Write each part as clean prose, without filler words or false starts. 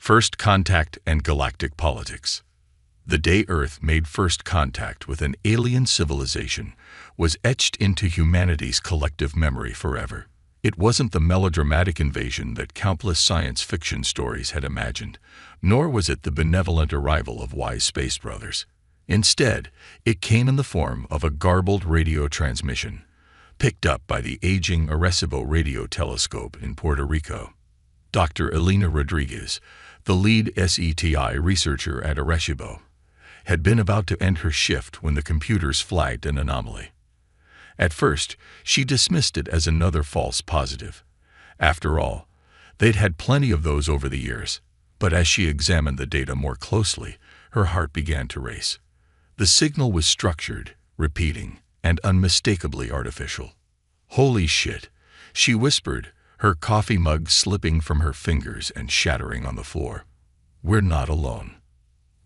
First Contact and Galactic Politics. The day Earth made first contact with an alien civilization was etched into humanity's collective memory forever. It wasn't the melodramatic invasion that countless science fiction stories had imagined, nor was it the benevolent arrival of wise space brothers. Instead, it came in the form of a garbled radio transmission, picked up by the aging Arecibo radio telescope in Puerto Rico. Dr. Elena Rodriguez, the lead SETI researcher at Arecibo, had been about to end her shift when the computers flagged an anomaly. At first, she dismissed it as another false positive. After all, they'd had plenty of those over the years, but as she examined the data more closely, her heart began to race. The signal was structured, repeating, and unmistakably artificial. "Holy shit," she whispered, her coffee mug slipping from her fingers and shattering on the floor. "We're not alone."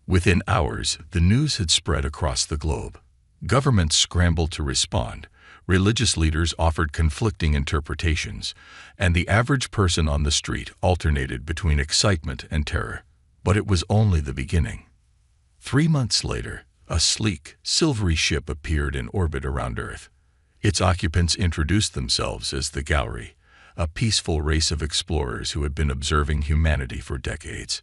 Within hours, the news had spread across the globe. Governments scrambled to respond, religious leaders offered conflicting interpretations, and the average person on the street alternated between excitement and terror. But it was only the beginning. 3 months later, a sleek, silvery ship appeared in orbit around Earth. Its occupants introduced themselves as the Gallery, a peaceful race of explorers who had been observing humanity for decades.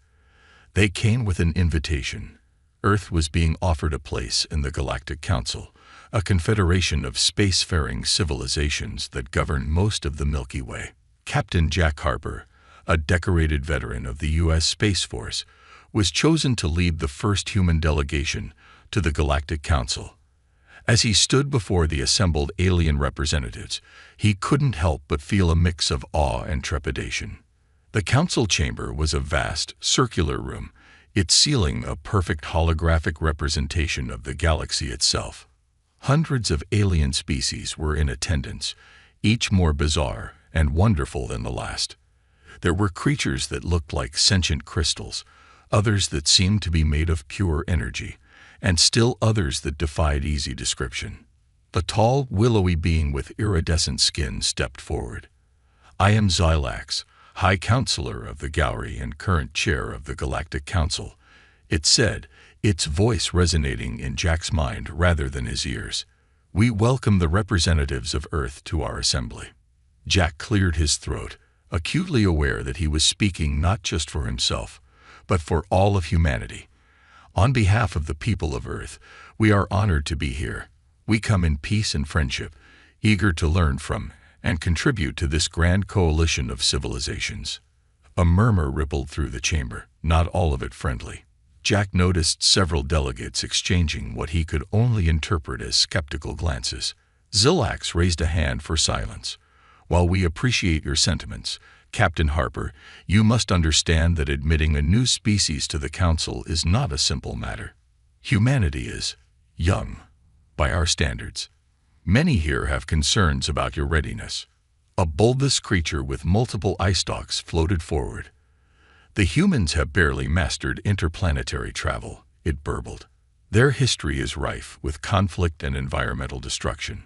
They came with an invitation. Earth was being offered a place in the Galactic Council, a confederation of spacefaring civilizations that govern most of the Milky Way. Captain Jack Harper, a decorated veteran of the U.S. Space Force, was chosen to lead the first human delegation to the Galactic Council. As he stood before the assembled alien representatives, he couldn't help but feel a mix of awe and trepidation. The council chamber was a vast, circular room, its ceiling a perfect holographic representation of the galaxy itself. Hundreds of alien species were in attendance, each more bizarre and wonderful than the last. There were creatures that looked like sentient crystals, others that seemed to be made of pure energy, and still others that defied easy description. The tall, willowy being with iridescent skin stepped forward. "I am Xylax, High Counselor of the Gallery and current chair of the Galactic Council," it said, its voice resonating in Jack's mind rather than his ears. "We welcome the representatives of Earth to our assembly." Jack cleared his throat, acutely aware that he was speaking not just for himself, but for all of humanity. "On behalf of the people of Earth, we are honored to be here. We come in peace and friendship, eager to learn from and contribute to this grand coalition of civilizations." A murmur rippled through the chamber, not all of it friendly. Jack noticed several delegates exchanging what he could only interpret as skeptical glances. Xylax raised a hand for silence. "While we appreciate your sentiments, Captain Harper, you must understand that admitting a new species to the Council is not a simple matter. Humanity is young, by our standards. Many here have concerns about your readiness." A bulbous creature with multiple eye stalks floated forward. "The humans have barely mastered interplanetary travel," it burbled. "Their history is rife with conflict and environmental destruction.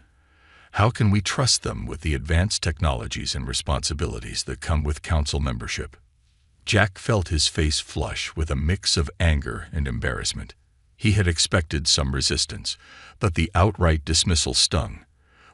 How can we trust them with the advanced technologies and responsibilities that come with Council membership?" Jack felt his face flush with a mix of anger and embarrassment. He had expected some resistance, but the outright dismissal stung.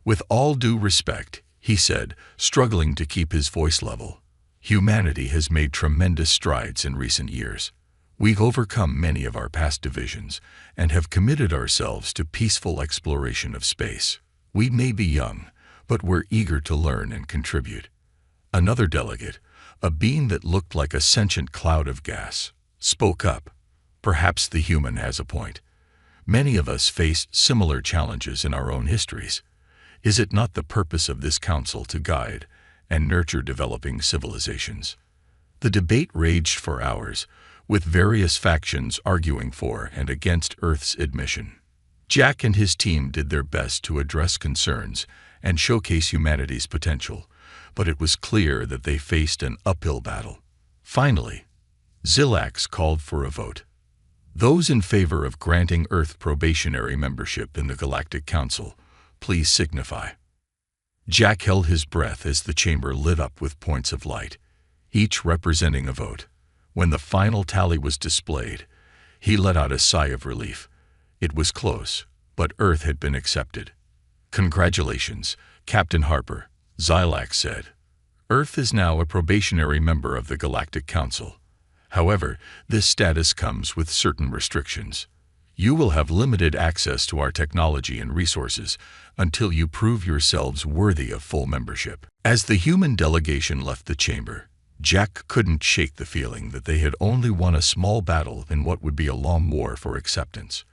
"With all due respect," he said, struggling to keep his voice level, "humanity has made tremendous strides in recent years. We've overcome many of our past divisions and have committed ourselves to peaceful exploration of space. We may be young, but we're eager to learn and contribute." Another delegate, a being that looked like a sentient cloud of gas, spoke up. "Perhaps the human has a point. Many of us faced similar challenges in our own histories. Is it not the purpose of this council to guide and nurture developing civilizations?" The debate raged for hours, with various factions arguing for and against Earth's admission. Jack and his team did their best to address concerns and showcase humanity's potential, but it was clear that they faced an uphill battle. Finally, Xylax called for a vote. "Those in favor of granting Earth probationary membership in the Galactic Council, please signify." Jack held his breath as the chamber lit up with points of light, each representing a vote. When the final tally was displayed, he let out a sigh of relief. It was close, but Earth had been accepted. "Congratulations, Captain Harper," Xilax said. "Earth is now a probationary member of the Galactic Council. However, this status comes with certain restrictions. You will have limited access to our technology and resources until you prove yourselves worthy of full membership." As the human delegation left the chamber, Jack couldn't shake the feeling that they had only won a small battle in what would be a long war for acceptance.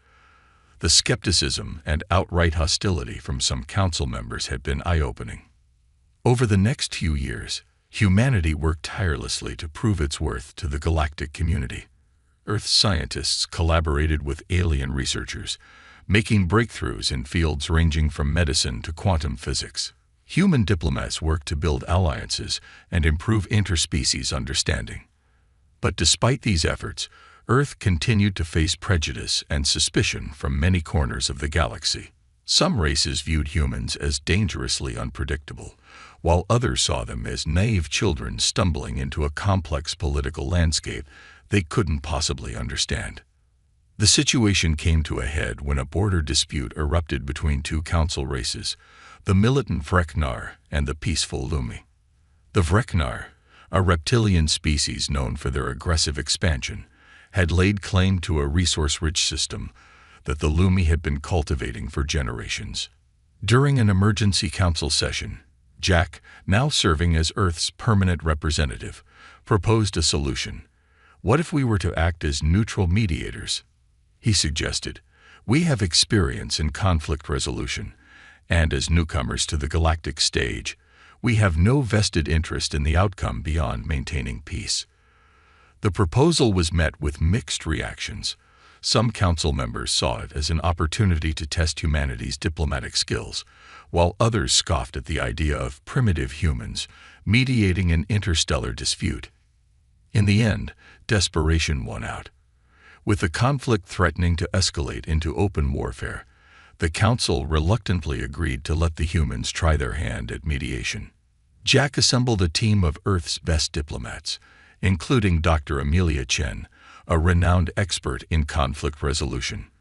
The skepticism and outright hostility from some council members had been eye-opening. Over the next few years, humanity worked tirelessly to prove its worth to the galactic community. Earth scientists collaborated with alien researchers, making breakthroughs in fields ranging from medicine to quantum physics. Human diplomats worked to build alliances and improve interspecies understanding. But despite these efforts, Earth continued to face prejudice and suspicion from many corners of the galaxy. Some races viewed humans as dangerously unpredictable, while others saw them as naive children stumbling into a complex political landscape they couldn't possibly understand. The situation came to a head when a border dispute erupted between two council races, the militant Vreknar and the peaceful Lumi. The Vreknar, a reptilian species known for their aggressive expansion, had laid claim to a resource-rich system that the Lumi had been cultivating for generations. During an emergency council session, Jack, now serving as Earth's permanent representative, proposed a solution. "What if we were to act as neutral mediators?" he suggested. "We have experience in conflict resolution, and as newcomers to the galactic stage, we have no vested interest in the outcome beyond maintaining peace." The proposal was met with mixed reactions. Some council members saw it as an opportunity to test humanity's diplomatic skills, while others scoffed at the idea of primitive humans mediating an interstellar dispute. In the end, desperation won out. With the conflict threatening to escalate into open warfare, the council reluctantly agreed to let the humans try their hand at mediation. Jack assembled a team of Earth's best diplomats, including Dr. Amelia Chen, a renowned expert in conflict resolution.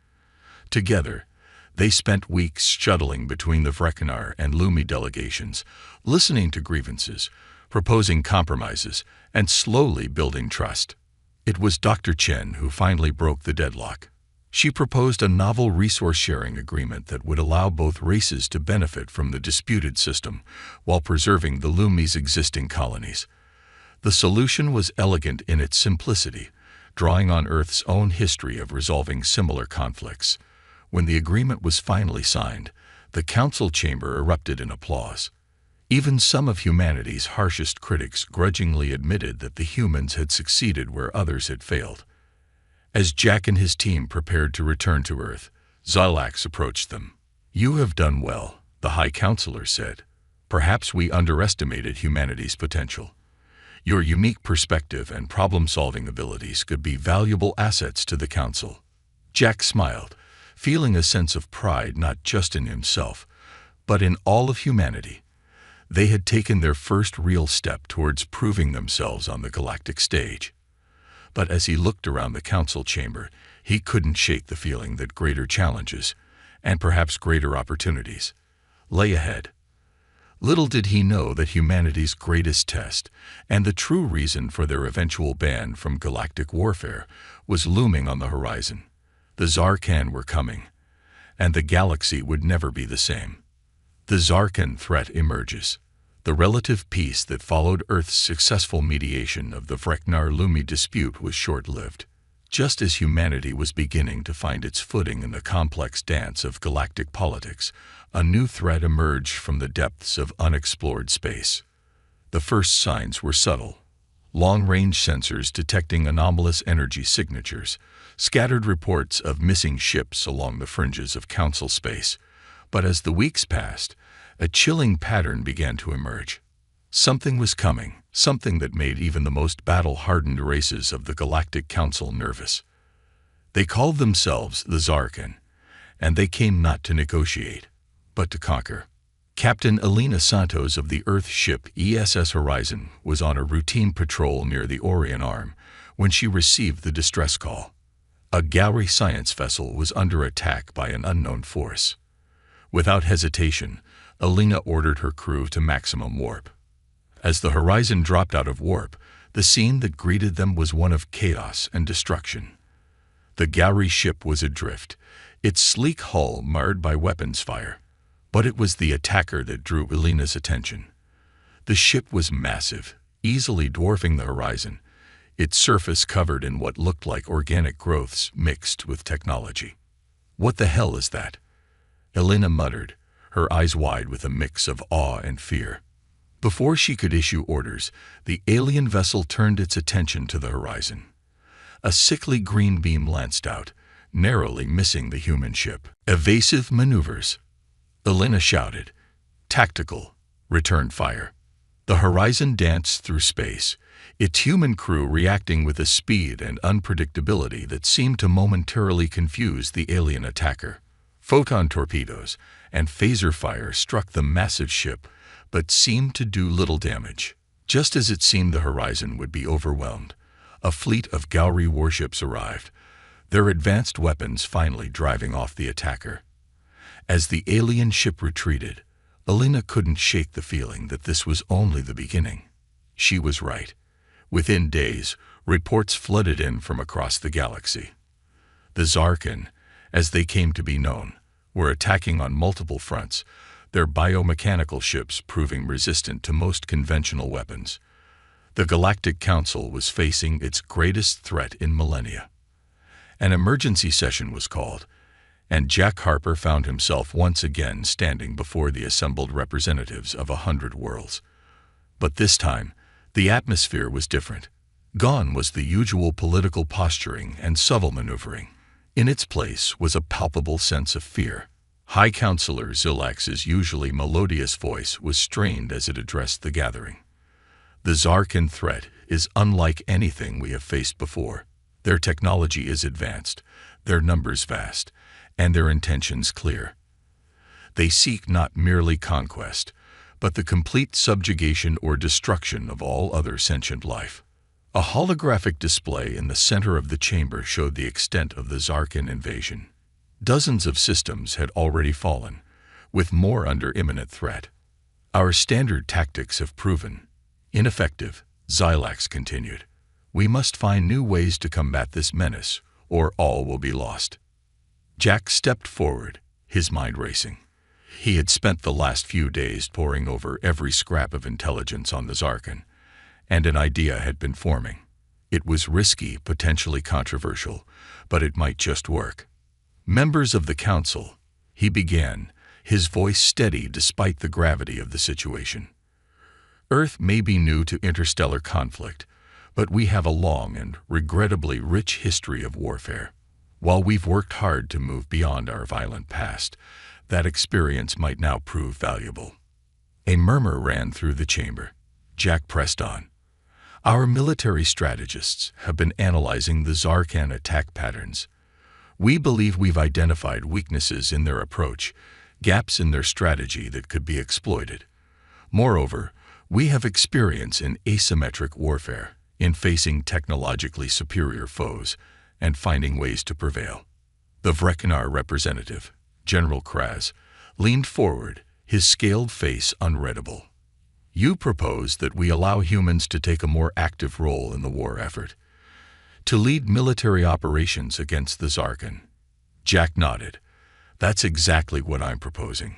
Together, they spent weeks shuttling between the Vreknar and Lumi delegations, listening to grievances, proposing compromises, and slowly building trust. It was Dr. Chen who finally broke the deadlock. She proposed a novel resource-sharing agreement that would allow both races to benefit from the disputed system while preserving the Lumi's existing colonies. The solution was elegant in its simplicity, drawing on Earth's own history of resolving similar conflicts. When the agreement was finally signed, the council chamber erupted in applause. Even some of humanity's harshest critics grudgingly admitted that the humans had succeeded where others had failed. As Jack and his team prepared to return to Earth, Xilax approached them. "You have done well," the High Counselor said. "Perhaps we underestimated humanity's potential. Your unique perspective and problem-solving abilities could be valuable assets to the Council." Jack smiled, feeling a sense of pride not just in himself, but in all of humanity. They had taken their first real step towards proving themselves on the galactic stage. But as he looked around the council chamber, he couldn't shake the feeling that greater challenges, and perhaps greater opportunities, lay ahead. Little did he know that humanity's greatest test, and the true reason for their eventual ban from galactic warfare, was looming on the horizon. The Zarkan were coming, and the galaxy would never be the same. The Zarkan threat emerges. The relative peace that followed Earth's successful mediation of the Vreknar-Lumi dispute was short-lived. Just as humanity was beginning to find its footing in the complex dance of galactic politics, a new threat emerged from the depths of unexplored space. The first signs were subtle. Long-range sensors detecting anomalous energy signatures, scattered reports of missing ships along the fringes of Council space. But as the weeks passed, a chilling pattern began to emerge. Something was coming, something that made even the most battle-hardened races of the Galactic Council nervous. They called themselves the Zarkan, and they came not to negotiate, but to conquer. Captain Elena Santos of the Earth ship ESS Horizon was on a routine patrol near the Orion Arm when she received the distress call. A gallery science vessel was under attack by an unknown force. Without hesitation, Alina ordered her crew to maximum warp. As the horizon dropped out of warp, the scene that greeted them was one of chaos and destruction. The gallery ship was adrift, its sleek hull marred by weapons fire. But it was the attacker that drew Alina's attention. The ship was massive, easily dwarfing the horizon, its surface covered in what looked like organic growths mixed with technology. "What the hell is that?" Alina muttered, her eyes wide with a mix of awe and fear. Before she could issue orders, the alien vessel turned its attention to the horizon. A sickly green beam lanced out, narrowly missing the human ship. "Evasive maneuvers," Alina shouted. "Tactical, return fire." The horizon danced through space, its human crew reacting with a speed and unpredictability that seemed to momentarily confuse the alien attacker. Photon torpedoes and phaser fire struck the massive ship, but seemed to do little damage. Just as it seemed the horizon would be overwhelmed, a fleet of Gallery warships arrived, their advanced weapons finally driving off the attacker. As the alien ship retreated, Alina couldn't shake the feeling that this was only the beginning. She was right. Within days, reports flooded in from across the galaxy. The Zarkan, as they came to be known, were attacking on multiple fronts, their biomechanical ships proving resistant to most conventional weapons. The Galactic Council was facing its greatest threat in millennia. An emergency session was called, and Jack Harper found himself once again standing before the assembled representatives of 100 worlds. But this time, the atmosphere was different. Gone was the usual political posturing and subtle maneuvering. In its place was a palpable sense of fear. High Counselor Zilax's usually melodious voice was strained as it addressed the gathering. "The Zarkan threat is unlike anything we have faced before. Their technology is advanced, their numbers vast, and their intentions clear. They seek not merely conquest, but the complete subjugation or destruction of all other sentient life." A holographic display in the center of the chamber showed the extent of the Zarkan invasion. Dozens of systems had already fallen, with more under imminent threat. "Our standard tactics have proven ineffective," Zilax continued. "We must find new ways to combat this menace, or all will be lost." Jack stepped forward, his mind racing. He had spent the last few days poring over every scrap of intelligence on the Zarkan, and an idea had been forming. It was risky, potentially controversial, but it might just work. "Members of the Council," he began, his voice steady despite the gravity of the situation. "Earth may be new to interstellar conflict, but we have a long and regrettably rich history of warfare. While we've worked hard to move beyond our violent past, that experience might now prove valuable." A murmur ran through the chamber. Jack pressed on. "Our military strategists have been analyzing the Zarkan attack patterns. We believe we've identified weaknesses in their approach, gaps in their strategy that could be exploited. Moreover, we have experience in asymmetric warfare, in facing technologically superior foes and finding ways to prevail." The Vrekinar representative, General Kraz, leaned forward, his scaled face unreadable. "You propose that we allow humans to take a more active role in the war effort, to lead military operations against the Zarkan." Jack nodded. "That's exactly what I'm proposing.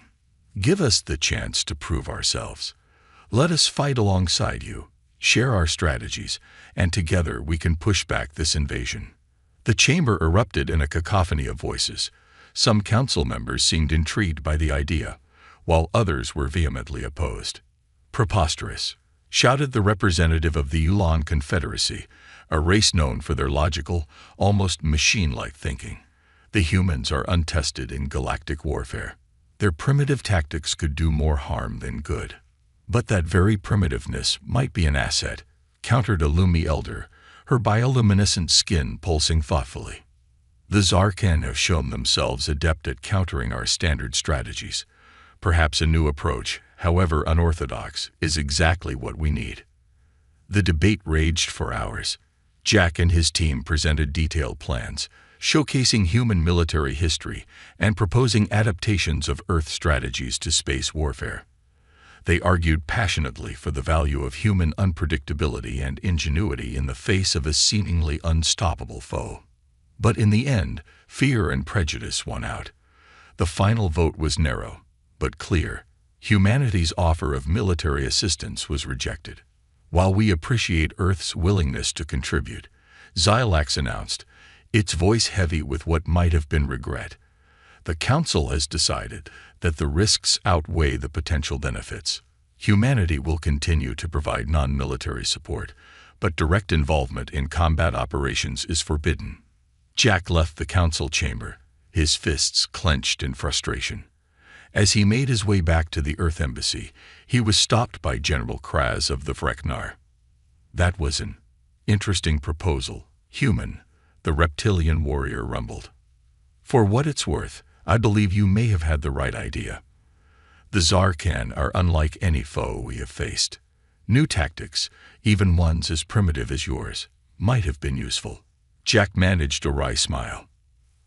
Give us the chance to prove ourselves. Let us fight alongside you, share our strategies, and together we can push back this invasion." The chamber erupted in a cacophony of voices. Some council members seemed intrigued by the idea, while others were vehemently opposed. "Preposterous," shouted the representative of the Ulan Confederacy, a race known for their logical, almost machine-like thinking. "The humans are untested in galactic warfare. Their primitive tactics could do more harm than good." "But that very primitiveness might be an asset," countered a Lumi elder, her bioluminescent skin pulsing thoughtfully. "The Zarkan have shown themselves adept at countering our standard strategies. Perhaps a new approach, however unorthodox, is exactly what we need." The debate raged for hours. Jack and his team presented detailed plans, showcasing human military history and proposing adaptations of Earth strategies to space warfare. They argued passionately for the value of human unpredictability and ingenuity in the face of a seemingly unstoppable foe. But in the end, fear and prejudice won out. The final vote was narrow, but clear. Humanity's offer of military assistance was rejected. While we appreciate Earth's willingness to contribute, Xilax announced, its voice heavy with what might have been regret, the Council has decided that the risks outweigh the potential benefits. Humanity will continue to provide non-military support, but direct involvement in combat operations is forbidden. Jack left the council chamber, his fists clenched in frustration. As he made his way back to the Earth Embassy, he was stopped by General Kraz of the Vreknar. That was an interesting proposal, human, the reptilian warrior rumbled. For what it's worth, I believe you may have had the right idea. The Zarkan are unlike any foe we have faced. New tactics, even ones as primitive as yours, might have been useful. Jack managed a wry smile.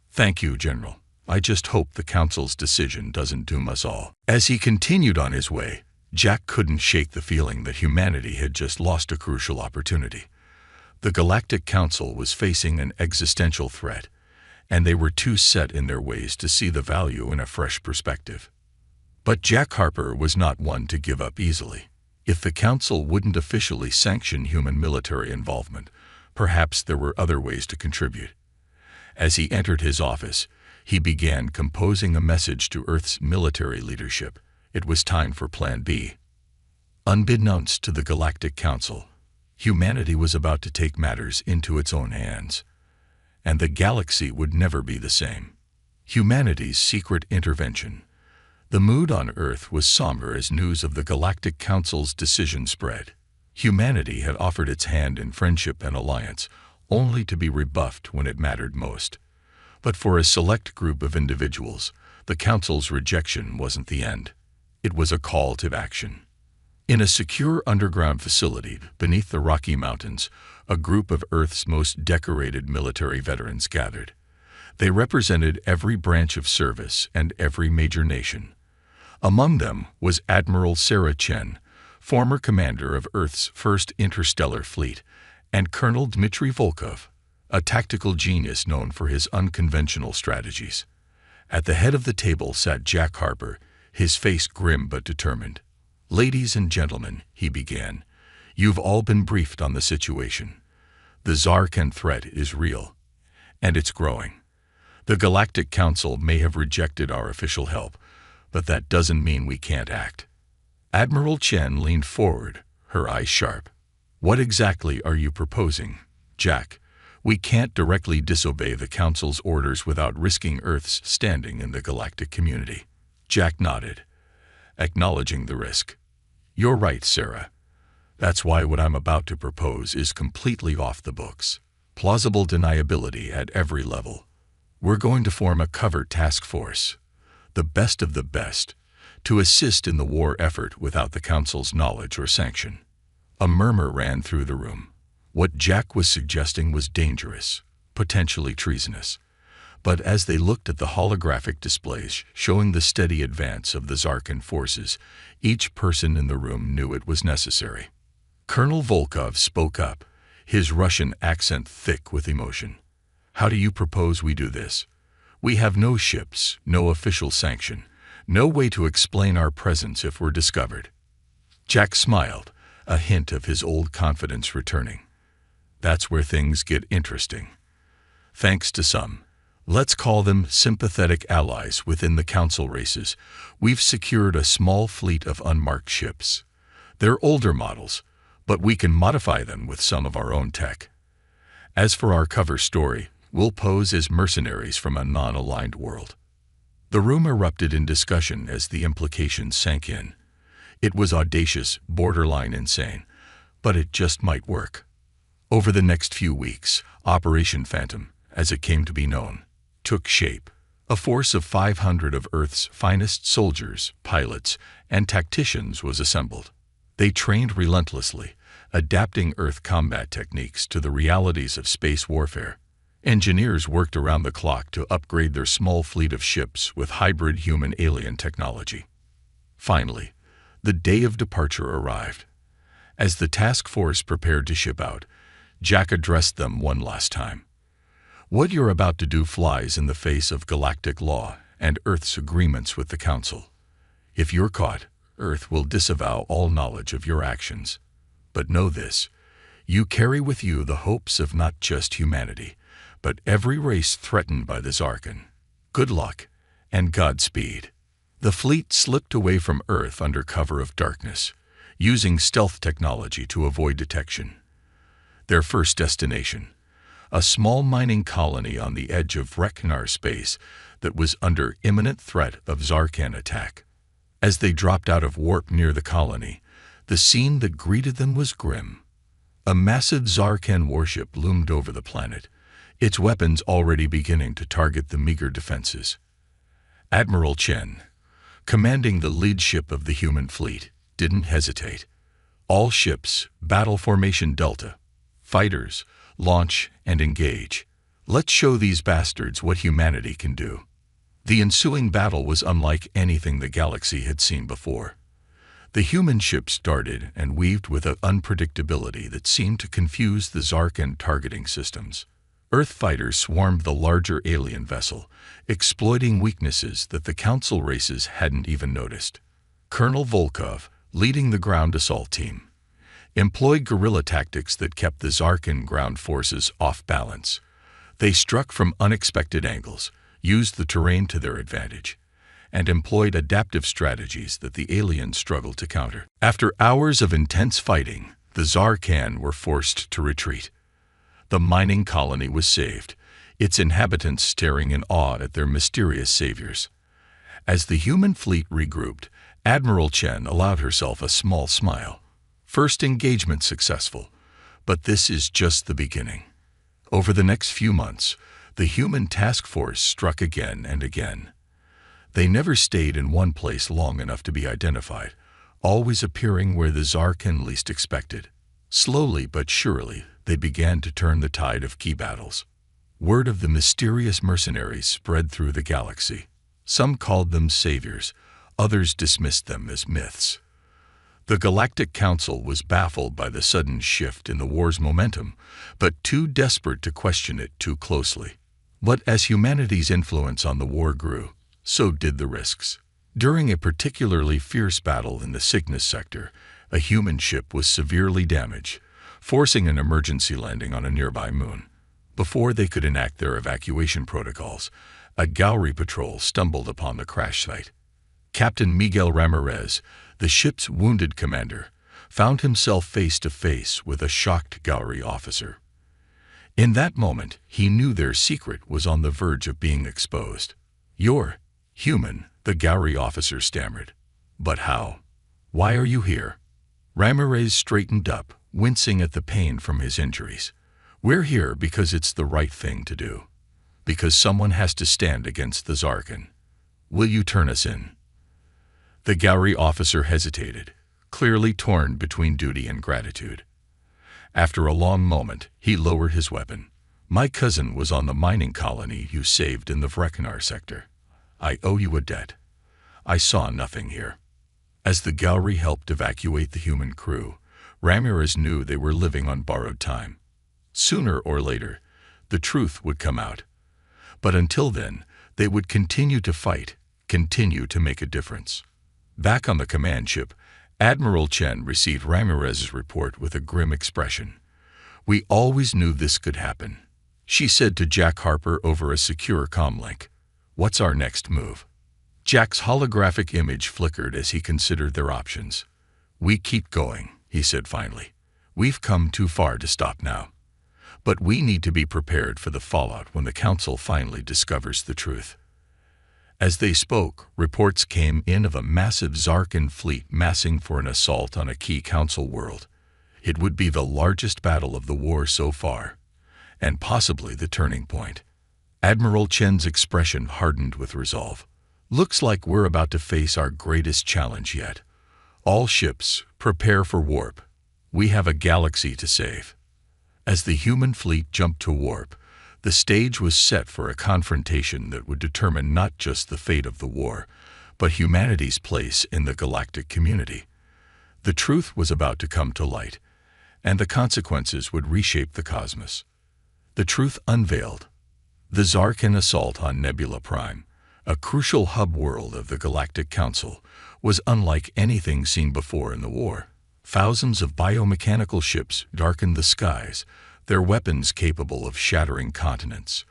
Thank you, General. I just hope the Council's decision doesn't doom us all. As he continued on his way, Jack couldn't shake the feeling that humanity had just lost a crucial opportunity. The Galactic Council was facing an existential threat, and they were too set in their ways to see the value in a fresh perspective. But Jack Harper was not one to give up easily. If the Council wouldn't officially sanction human military involvement, perhaps there were other ways to contribute. As he entered his office, he began composing a message to Earth's military leadership. It was time for Plan B. Unbeknownst to the Galactic Council, humanity was about to take matters into its own hands, and the galaxy would never be the same. Humanity's secret intervention. The mood on Earth was somber as news of the Galactic Council's decision spread. Humanity had offered its hand in friendship and alliance, only to be rebuffed when it mattered most. But for a select group of individuals, the Council's rejection wasn't the end. It was a call to action. In a secure underground facility beneath the Rocky Mountains, a group of Earth's most decorated military veterans gathered. They represented every branch of service and every major nation. Among them was Admiral Sarah Chen, former commander of Earth's first interstellar fleet, and Colonel Dmitry Volkov, a tactical genius known for his unconventional strategies. At the head of the table sat Jack Harper, his face grim but determined. "Ladies and gentlemen," he began, "you've all been briefed on the situation. The Zarkan threat is real, and it's growing. The Galactic Council may have rejected our official help, but that doesn't mean we can't act." Admiral Chen leaned forward, her eyes sharp. "What exactly are you proposing, Jack? We can't directly disobey the Council's orders without risking Earth's standing in the galactic community." Jack nodded, acknowledging the risk. "You're right, Sarah. That's why what I'm about to propose is completely off the books. Plausible deniability at every level. We're going to form a covert task force, the best of the best, to assist in the war effort without the Council's knowledge or sanction." A murmur ran through the room. What Jack was suggesting was dangerous, potentially treasonous. But as they looked at the holographic displays showing the steady advance of the Zarkan forces, each person in the room knew it was necessary. Colonel Volkov spoke up, his Russian accent thick with emotion. "How do you propose we do this? We have no ships, no official sanction, no way to explain our presence if we're discovered." Jack smiled, a hint of his old confidence returning. "That's where things get interesting. Thanks to some, let's call them sympathetic allies within the Council races, we've secured a small fleet of unmarked ships. They're older models, but we can modify them with some of our own tech. As for our cover story, we'll pose as mercenaries from a non-aligned world." The room erupted in discussion as the implications sank in. It was audacious, borderline insane, but it just might work. Over the next few weeks, Operation Phantom, as it came to be known, took shape. A force of 500 of Earth's finest soldiers, pilots, and tacticians was assembled. They trained relentlessly, adapting Earth combat techniques to the realities of space warfare. Engineers worked around the clock to upgrade their small fleet of ships with hybrid human-alien technology. Finally, the day of departure arrived. As the task force prepared to ship out, Jack addressed them one last time. What you're about to do flies in the face of galactic law and Earth's agreements with the Council. If you're caught, Earth will disavow all knowledge of your actions. But know this, you carry with you the hopes of not just humanity, but every race threatened by the Zarkan. Good luck, and Godspeed. The fleet slipped away from Earth under cover of darkness, using stealth technology to avoid detection. Their first destination, a small mining colony on the edge of Reknar space that was under imminent threat of Zarkan attack. As they dropped out of warp near the colony, the scene that greeted them was grim. A massive Zarkan warship loomed over the planet, its weapons already beginning to target the meager defenses. Admiral Chen, commanding the lead ship of the human fleet, didn't hesitate. All ships, battle formation Delta, fighters, launch and engage. Let's show these bastards what humanity can do. The ensuing battle was unlike anything the galaxy had seen before. The human ships darted and weaved with an unpredictability that seemed to confuse the Zarkan targeting systems. Earth fighters swarmed the larger alien vessel, exploiting weaknesses that the Council races hadn't even noticed. Colonel Volkov, leading the ground assault team, employed guerrilla tactics that kept the Zarkan ground forces off balance. They struck from unexpected angles, used the terrain to their advantage, and employed adaptive strategies that the aliens struggled to counter. After hours of intense fighting, the Zarkan were forced to retreat. The mining colony was saved, its inhabitants staring in awe at their mysterious saviors. As the human fleet regrouped, Admiral Chen allowed herself a small smile. First engagement successful, but this is just the beginning. Over the next few months, the human task force struck again and again. They never stayed in one place long enough to be identified, always appearing where the Zarkan least expected. Slowly but surely, they began to turn the tide of key battles. Word of the mysterious mercenaries spread through the galaxy. Some called them saviors, others dismissed them as myths. The Galactic Council was baffled by the sudden shift in the war's momentum, but too desperate to question it too closely. But as humanity's influence on the war grew, so did the risks. During a particularly fierce battle in the Cygnus sector, a human ship was severely damaged, forcing an emergency landing on a nearby moon. Before they could enact their evacuation protocols, a Gauri patrol stumbled upon the crash site. Captain Miguel Ramirez, the ship's wounded commander, found himself face to face with a shocked Gauri officer. In that moment, he knew their secret was on the verge of being exposed. "You're human," the Gauri officer stammered. "But how? Why are you here?" Ramirez straightened up, wincing at the pain from his injuries. "We're here because it's the right thing to do. Because someone has to stand against the Zarkan. Will you turn us in?" The Gauri officer hesitated, clearly torn between duty and gratitude. After a long moment, he lowered his weapon. "My cousin was on the mining colony you saved in the Reknar sector. I owe you a debt. I saw nothing here." As the Gauri helped evacuate the human crew, Ramirez knew they were living on borrowed time. Sooner or later, the truth would come out. But until then, they would continue to fight, continue to make a difference. Back on the command ship, Admiral Chen received Ramirez's report with a grim expression. "We always knew this could happen," she said to Jack Harper over a secure comlink. "What's our next move?" Jack's holographic image flickered as he considered their options. "We keep going," he said finally. "We've come too far to stop now. But we need to be prepared for the fallout when the Council finally discovers the truth." As they spoke, reports came in of a massive Zarkan fleet massing for an assault on a key Council world. It would be the largest battle of the war so far, and possibly the turning point. Admiral Chen's expression hardened with resolve. "Looks like we're about to face our greatest challenge yet. All ships, prepare for warp. We have a galaxy to save. As the human fleet jumped to warp, the stage was set for a confrontation that would determine not just the fate of the war, but humanity's place in the galactic community. The truth was about to come to light, and the consequences would reshape the cosmos. The truth unveiled. The Zarkan assault on Nebula Prime, a crucial hub world of the Galactic Council, was unlike anything seen before in the war. Thousands of biomechanical ships darkened the skies, their weapons capable of shattering continents.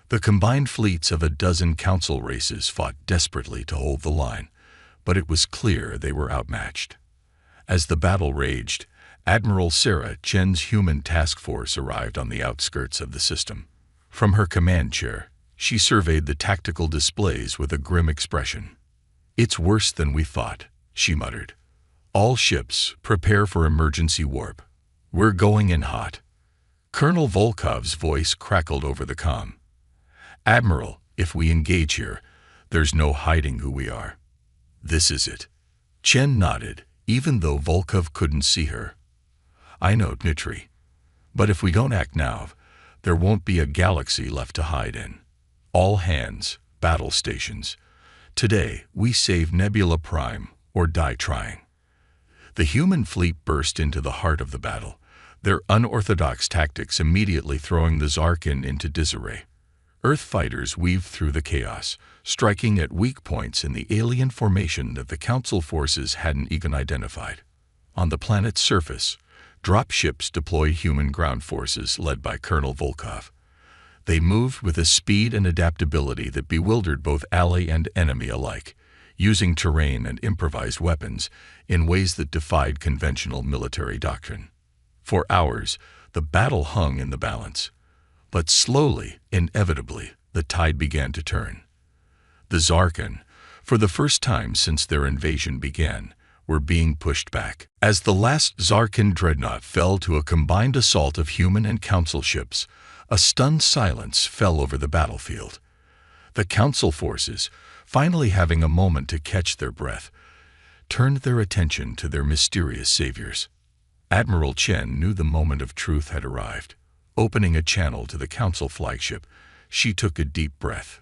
The combined fleets of a dozen council races fought desperately to hold the line, but it was clear they were outmatched. As the battle raged, Admiral Sarah Chen's human task force arrived on the outskirts of the system. From her command chair, she surveyed the tactical displays with a grim expression. "It's worse than we thought," she muttered. "All ships, prepare for emergency warp. We're going in hot." Colonel Volkov's voice crackled over the comm. "Admiral, if we engage here, there's no hiding who we are. This is it." Chen nodded, even though Volkov couldn't see her. "I know, Dmitri. But if we don't act now, there won't be a galaxy left to hide in. All hands, battle stations. Today, we save Nebula Prime or die trying." The human fleet burst into the heart of the battle, their unorthodox tactics immediately throwing the Zarkan into disarray. Earth fighters weaved through the chaos, striking at weak points in the alien formation that the Council forces hadn't even identified. On the planet's surface, drop ships deployed human ground forces led by Colonel Volkov. They moved with a speed and adaptability that bewildered both ally and enemy alike, using terrain and improvised weapons in ways that defied conventional military doctrine. For hours, the battle hung in the balance. But slowly, inevitably, the tide began to turn. The Zarkan, for the first time since their invasion began, were being pushed back. As the last Zarkan dreadnought fell to a combined assault of human and council ships, a stunned silence fell over the battlefield. The council forces, finally having a moment to catch their breath, turned their attention to their mysterious saviors. Admiral Chen knew the moment of truth had arrived. Opening a channel to the council flagship, she took a deep breath.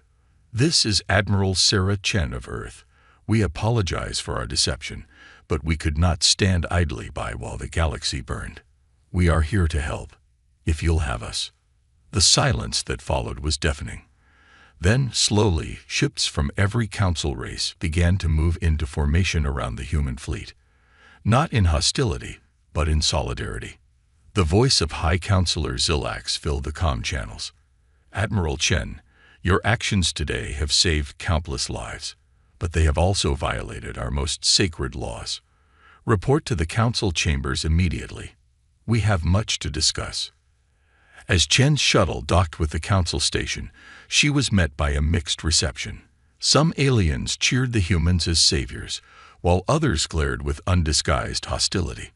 "This is Admiral Sarah Chen of Earth. We apologize for our deception, but we could not stand idly by while the galaxy burned. We are here to help, if you'll have us." The silence that followed was deafening. Then, slowly, ships from every council race began to move into formation around the human fleet. Not in hostility, but in solidarity. The voice of High Counselor Zilax filled the comm channels. "Admiral Chen, your actions today have saved countless lives, but they have also violated our most sacred laws. Report to the council chambers immediately. We have much to discuss." As Chen's shuttle docked with the council station, she was met by a mixed reception. Some aliens cheered the humans as saviors, while others glared with undisguised hostility.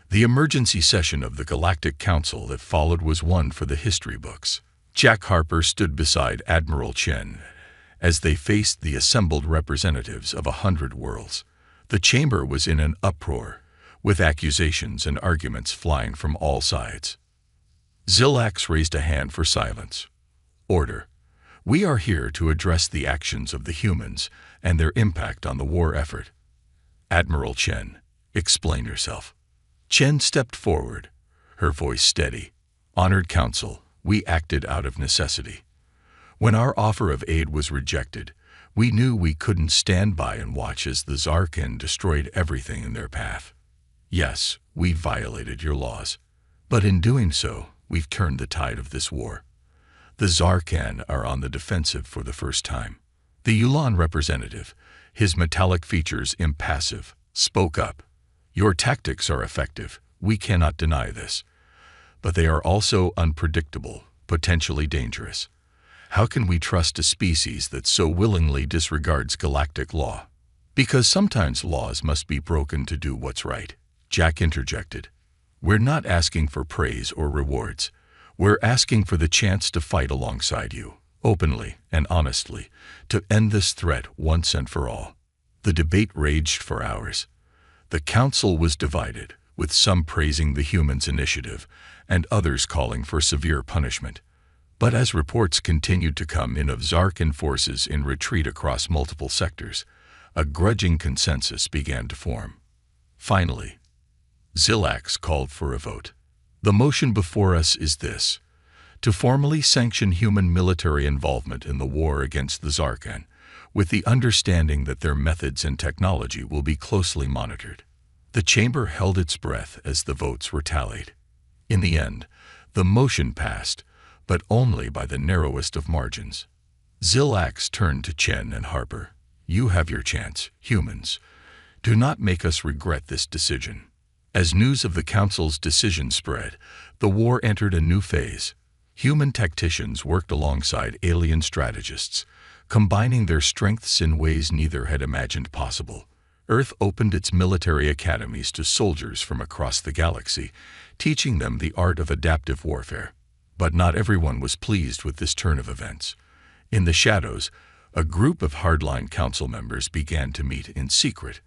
The emergency session of the Galactic Council that followed was one for the history books. Jack Harper stood beside Admiral Chen as they faced the assembled representatives of 100 worlds. The chamber was in an uproar, with accusations and arguments flying from all sides. Zilax raised a hand for silence. "Order. We are here to address the actions of the humans and their impact on the war effort." "Admiral Chen, explain yourself." Chen stepped forward, her voice steady. "Honored Council, we acted out of necessity. When our offer of aid was rejected, we knew we couldn't stand by and watch as the Zarkan destroyed everything in their path. Yes, we violated your laws, but in doing so, we've turned the tide of this war. The Zarkan are on the defensive for the first time." The Yulan representative, his metallic features impassive, spoke up. "Your tactics are effective, we cannot deny this. But they are also unpredictable, potentially dangerous. How can we trust a species that so willingly disregards galactic law?" "Because sometimes laws must be broken to do what's right," Jack interjected. "We're not asking for praise or rewards. We're asking for the chance to fight alongside you, openly and honestly, to end this threat once and for all." The debate raged for hours. The council was divided, with some praising the humans' initiative and others calling for severe punishment. But as reports continued to come in of Zarkan forces in retreat across multiple sectors, a grudging consensus began to form. Finally, Xilax called for a vote. The motion before us is this: to formally sanction human military involvement in the war against the Zarkan, with the understanding that their methods and technology will be closely monitored. The chamber held its breath as the votes were tallied. In the end, the motion passed, but only by the narrowest of margins. Xilax turned to Chen and Harper. "You have your chance, humans. Do not make us regret this decision." As news of the Council's decision spread, the war entered a new phase. Human tacticians worked alongside alien strategists, combining their strengths in ways neither had imagined possible. Earth opened its military academies to soldiers from across the galaxy, teaching them the art of adaptive warfare. But not everyone was pleased with this turn of events. In the shadows, a group of hardline council members began to meet in secret.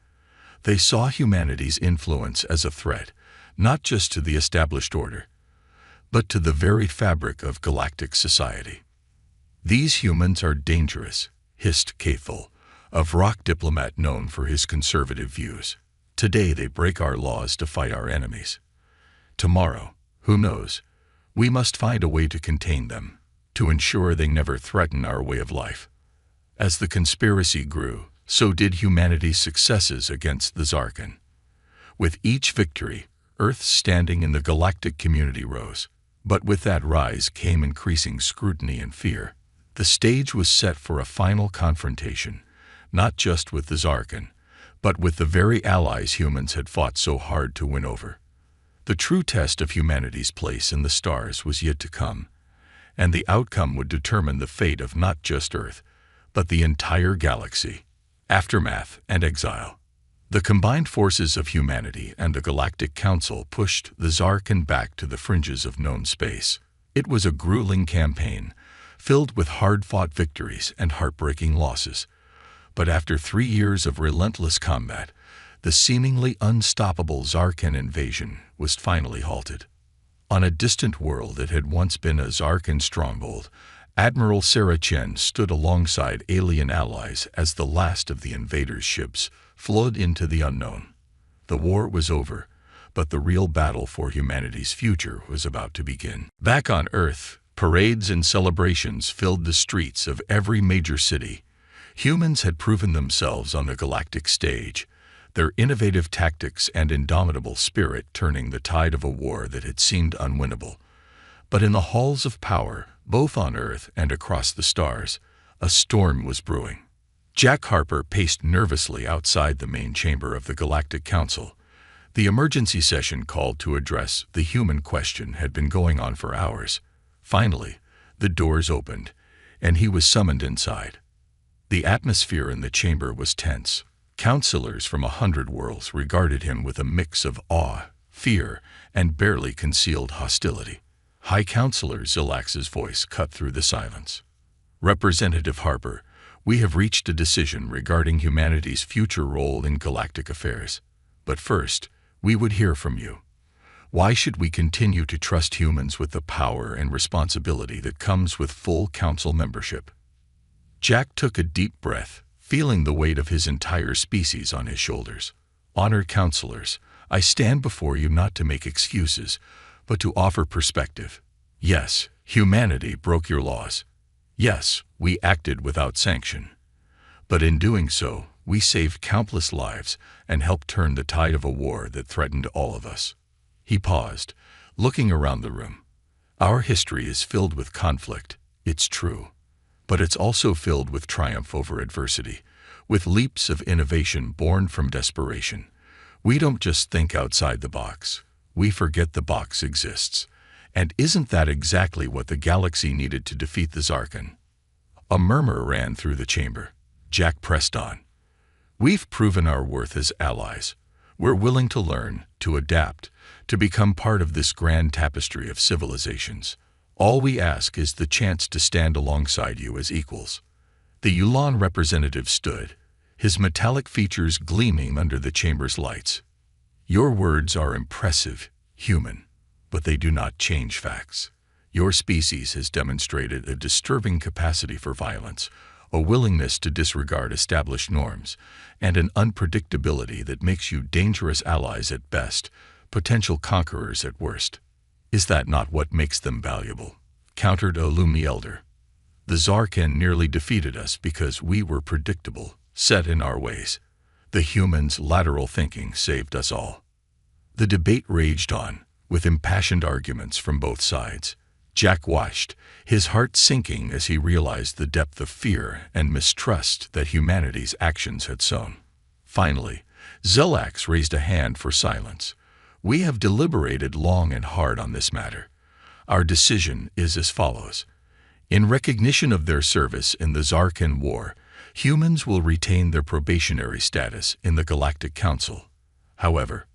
They saw humanity's influence as a threat, not just to the established order, but to the very fabric of galactic society. "These humans are dangerous," hissed Cathal, a Vrock diplomat known for his conservative views. "Today they break our laws to fight our enemies. Tomorrow, who knows? We must find a way to contain them, to ensure they never threaten our way of life." As the conspiracy grew, so did humanity's successes against the Zarkan. With each victory, Earth's standing in the galactic community rose. But with that rise came increasing scrutiny and fear. The stage was set for a final confrontation, not just with the Zarkan, but with the very allies humans had fought so hard to win over. The true test of humanity's place in the stars was yet to come, and the outcome would determine the fate of not just Earth, but the entire galaxy. Aftermath and exile. The combined forces of humanity and the Galactic Council pushed the Zarkan back to the fringes of known space. It was a grueling campaign, filled with hard-fought victories and heartbreaking losses. But after 3 years of relentless combat, the seemingly unstoppable Zarkan invasion was finally halted. On a distant world that had once been a Zarkan stronghold, Admiral Sarah Chen stood alongside alien allies as the last of the invaders' ships flowed into the unknown. The war was over, but the real battle for humanity's future was about to begin. Back on Earth, parades and celebrations filled the streets of every major city. Humans had proven themselves on the galactic stage, their innovative tactics and indomitable spirit turning the tide of a war that had seemed unwinnable. But in the halls of power, both on Earth and across the stars, a storm was brewing. Jack Harper paced nervously outside the main chamber of the Galactic Council. The emergency session called to address the human question had been going on for hours. Finally, the doors opened, and he was summoned inside. The atmosphere in the chamber was tense. Counselors from 100 worlds regarded him with a mix of awe, fear, and barely concealed hostility. "High Counselor," Xilax's voice cut through the silence. "Representative Harper, we have reached a decision regarding humanity's future role in galactic affairs. But first, we would hear from you. Why should we continue to trust humans with the power and responsibility that comes with full council membership?" Jack took a deep breath, feeling the weight of his entire species on his shoulders. "Honored counselors, I stand before you not to make excuses, but to offer perspective. Yes, humanity broke your laws. Yes, we acted without sanction. But in doing so, we saved countless lives and helped turn the tide of a war that threatened all of us." He paused, looking around the room. "Our history is filled with conflict, it's true. But it's also filled with triumph over adversity, with leaps of innovation born from desperation. We don't just think outside the box. We forget the box exists. And isn't that exactly what the galaxy needed to defeat the Zarkan?" A murmur ran through the chamber. Jack pressed on. "We've proven our worth as allies. We're willing to learn, to adapt, to become part of this grand tapestry of civilizations. All we ask is the chance to stand alongside you as equals." The Yulan representative stood, his metallic features gleaming under the chamber's lights. Your words are impressive, human, but they do not change facts. Your species has demonstrated a disturbing capacity for violence, a willingness to disregard established norms, and an unpredictability that makes you dangerous allies at best, potential conquerors at worst. Is that not what makes them valuable? Countered Olumi Elder. The Zarkan nearly defeated us because we were predictable, set in our ways. The humans' lateral thinking saved us all. The debate raged on, with impassioned arguments from both sides. Jack watched, his heart sinking as he realized the depth of fear and mistrust that humanity's actions had sown. Finally, Zelax raised a hand for silence. We have deliberated long and hard on this matter. Our decision is as follows. In recognition of their service in the Zarkan War, humans will retain their probationary status in the Galactic Council. However,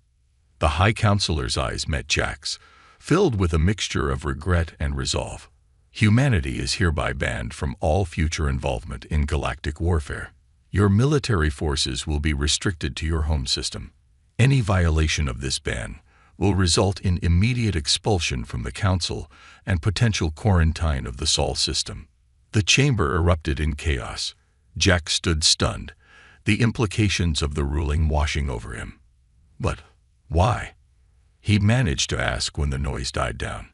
the High Counselor's eyes met Jack's, filled with a mixture of regret and resolve. Humanity is hereby banned from all future involvement in galactic warfare. Your military forces will be restricted to your home system. Any violation of this ban will result in immediate expulsion from the Council and potential quarantine of the Sol system. The chamber erupted in chaos. Jack stood stunned, the implications of the ruling washing over him. But why? He managed to ask when the noise died down.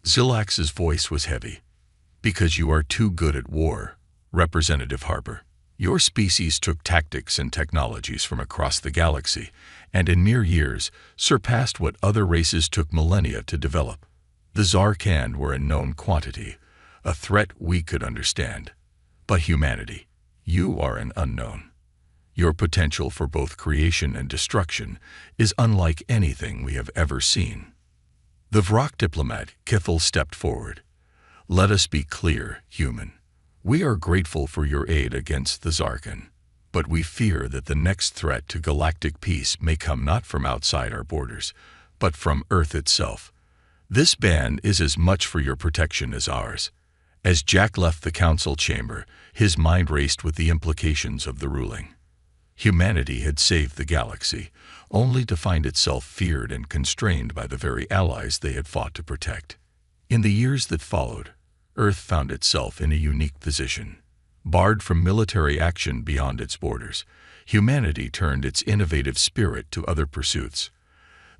Zelax's voice was heavy. Because you are too good at war, Representative Harper. Your species took tactics and technologies from across the galaxy, and in mere years surpassed what other races took millennia to develop. The Zarkan were a known quantity, a threat we could understand. But humanity, you are an unknown. Your potential for both creation and destruction is unlike anything we have ever seen. The Vrak diplomat, Kithel, stepped forward. Let us be clear, human. We are grateful for your aid against the Zarkan, but we fear that the next threat to galactic peace may come not from outside our borders, but from Earth itself. This ban is as much for your protection as ours. As Jack left the council chamber, his mind raced with the implications of the ruling. Humanity had saved the galaxy, only to find itself feared and constrained by the very allies they had fought to protect. In the years that followed, Earth found itself in a unique position. Barred from military action beyond its borders, humanity turned its innovative spirit to other pursuits.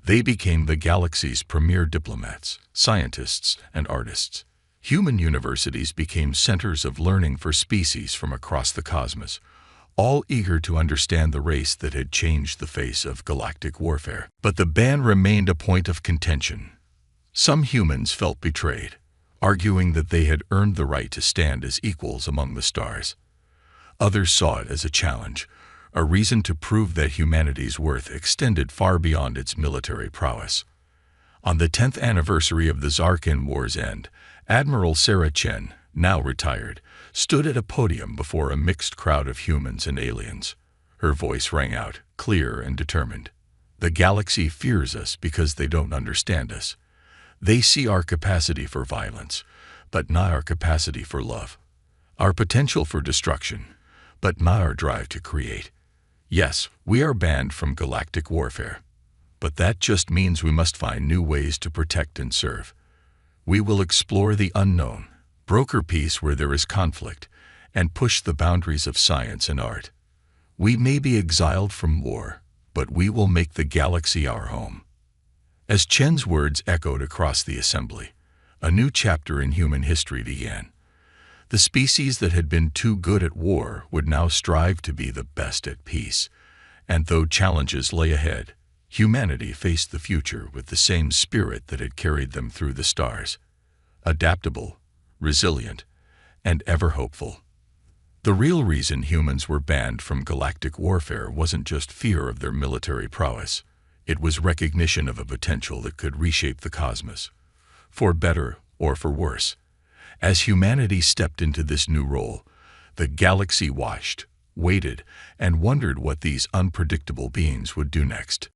They became the galaxy's premier diplomats, scientists, and artists. Human universities became centers of learning for species from across the cosmos, all eager to understand the race that had changed the face of galactic warfare. But the ban remained a point of contention. Some humans felt betrayed, arguing that they had earned the right to stand as equals among the stars. Others saw it as a challenge, a reason to prove that humanity's worth extended far beyond its military prowess. On the 10th anniversary of the Zarkan War's end, Admiral Sarah Chen, now retired, stood at a podium before a mixed crowd of humans and aliens. Her voice rang out, clear and determined. The galaxy fears us because they don't understand us. They see our capacity for violence, but not our capacity for love. Our potential for destruction, but not our drive to create. Yes, we are banned from galactic warfare, but that just means we must find new ways to protect and serve. We will explore the unknown, broker peace where there is conflict, and push the boundaries of science and art. We may be exiled from war, but we will make the galaxy our home. As Chen's words echoed across the assembly, a new chapter in human history began. The species that had been too good at war would now strive to be the best at peace, and though challenges lay ahead, humanity faced the future with the same spirit that had carried them through the stars. Adaptable, resilient, and ever hopeful. The real reason humans were banned from galactic warfare wasn't just fear of their military prowess. It was recognition of a potential that could reshape the cosmos, for better or for worse. As humanity stepped into this new role, the galaxy watched, waited, and wondered what these unpredictable beings would do next.